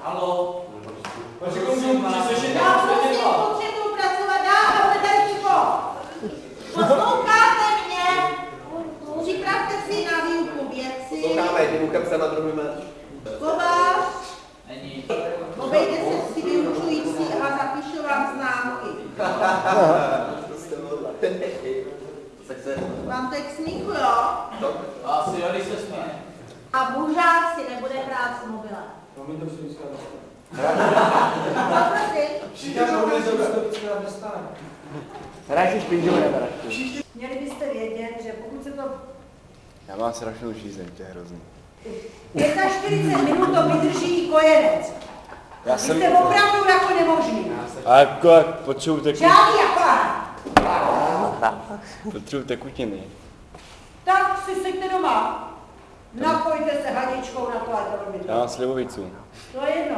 Halo? Já prostě potřebuji pracovat dál a bude tady ticho. Posloucháte mě? Připravte si na výuku věci. Posloucháme, tím uchem se na druhý metr. Kovář. Obejde se si vyučující a zapíšu vám známky. Vám to je k smíchu, jo? Asi jo, když se směje. A buřák si nebude hrát s mobilem. No mi to si říká. Hraješ špinžou nebo Měli byste vědět, že pokud se to Já mám strašnou žízeň, to je hrozný. 45 minut to vydrží kojenec. Já jsem... Jste opravdu jako nemožný. A jako potřebuji tekutiny. Žádný akorát. Potřebuji tekutiny. Tak si seďte doma. Napojte se hadičkou na to elektrometr. Já mám slivovicu. To je jedno.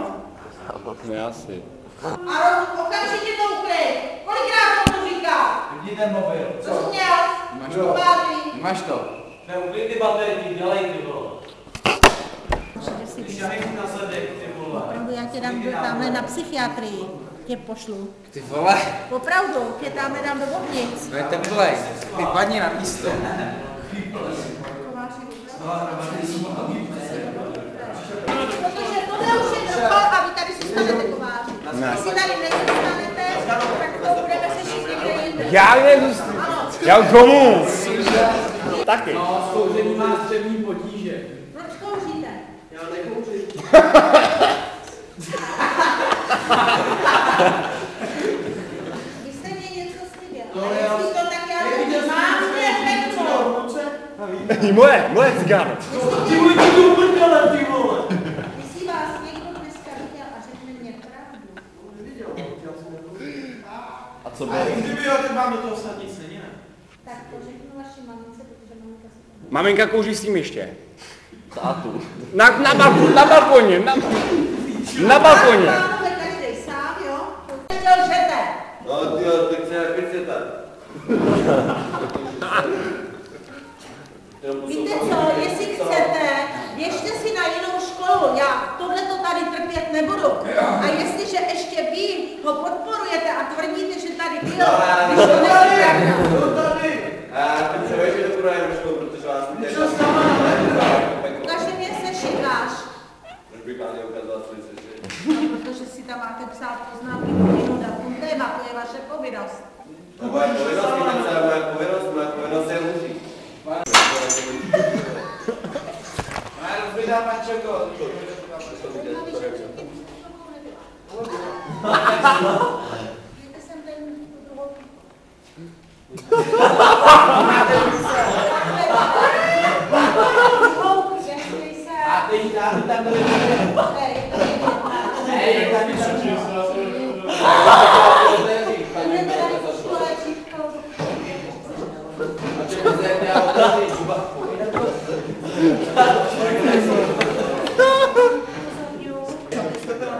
Ne asi. A okamžitě to ukryj. Kolikrát to říká? Vidí ten mobil. Co jsi měl? Máš to? Ne, uklid ty baterky, dělej ty vole. Ty šahej na zadek, ty vole. Opravdu, já tě dám tamhle na psychiatrii. Tě pošlu. Ty vole, Opravdu, tě tamhle dám do vodnic. to je templej. Ty padni na místo. Protože tohle už je doba a vy tady si stanete kováři. Jestli tady nezůstanete, tak to budeme se všichni kde jinde. Já nezůstanu. Já komu? Taky. No, kouření má střevní potíže. Proč kouříte? Já nekouřím. Vy jste mě něco slíbil. A jestli to tak já mám řeknu. Moje cigáro. Ty můj ty uprdele, ty vole. Jestli vás někdo dneska viděl a řekne mě pravdu. A co A kdyby jo, tak mám do toho snad nic není, ne? Tak to řeknu vaší mamince, protože maminka si to Maminka kouří s tím ještě. Tátu. Na balkoně. Na balkoně. Pánové, každej sám, jo? Teď lžete. No ty jo, tak se jak tam. Víte co, jestli chcete, běžte si na jinou školu, já tohleto tady trpět nebudu. A jestliže ještě vy ho podporujete a tvrdíte, že tady byl, když to není A ty se veš, že to budu jenom školu, protože vás mi Co s náma? ukaže mě se šikáš. Proč bych vám neukázal svůj No, protože si tam máte psát poznámky hodinu datum téma, to je vaše povinnost. To moje povinnost je užít. Já rozbydám mančeko. Víte, jsem ten druhou... A teď dáme tam do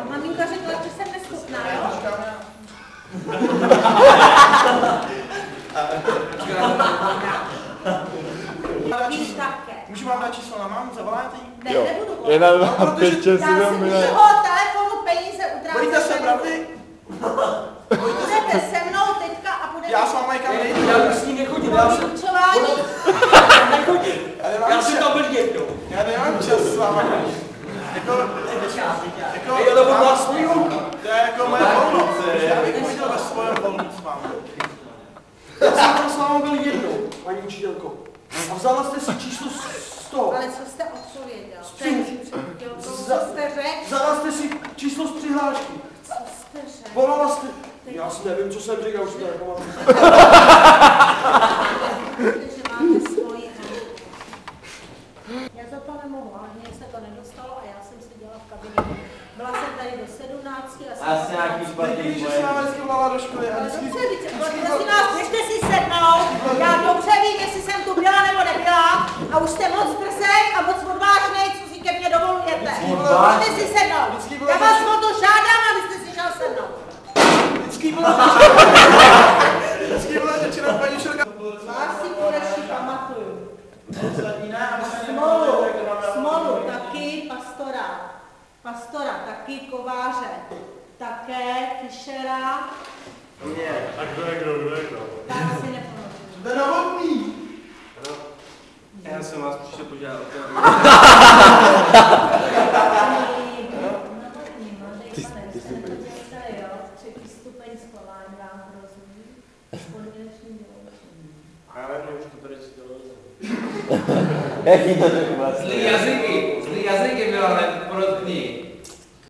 Maminka řekla, že jsem neschopná, jo? Víš také. Můžu vám dát číslo na mámu, zavoláte jí? Ne, nebudu volat. 1, 2, 5, 6, 7, Já si 8. z jeho telefonu peníze Bojíte se utrácím. pravdy? Budete se mnou teďka a budete... Já s váma někam nejdu. Já už s ní nechodím, já jsem Vyučování. nechodím. Já jsem tam byl jednou. Já nemám čas s váma. Jako, Jo, to bylo vlastní. to je jako moje volnost. Já bych chodil ve svém volnu s váma. Já jsem tam s váma byl jednou, paní učitelko. A vzala jste si číslo 100. Ale co jste odpověděl? Co jste řekl? Vzala jste si číslo z přihlášky. Co jste řekl? Volala jste... Já si nevím, co jsem říkal, už to nepamatuju. Že máte svoji hru. Já za to nemohu, ale mně se to nedostalo a já jsem seděla v kabině. Byla jsem tady do 17 a jsem... Asi nějaký Ty špatný víš, že jsem vám vždycky volala do školy a Ale vždycky... dobře, prosím vás, běžte si sednout. Já dobře vím, jestli jsem tu byla nebo nebyla a už jste moc drsek a moc odvážnej, co si ke mně dovolujete. Běžte si sednout. Já vás o to žádám, abyste si šel sednout. Vždycky byla řečena paní učitelka. Vás si konečně pamatuju. Ostatní ne, aby se Smolu taky, pastora taky. taky Kováře, také Fischera. Mě. A kdo je kdo? Tak si nepamatuju. Jde Novotný. Já jsem vás přišel požádat. Třetí stupeň schvalování vám hrozí. Podměrečný vyloučení. Já nevím, už to tady si dělal. Jaký to tak má? Zlý jazyky bylo hned protný.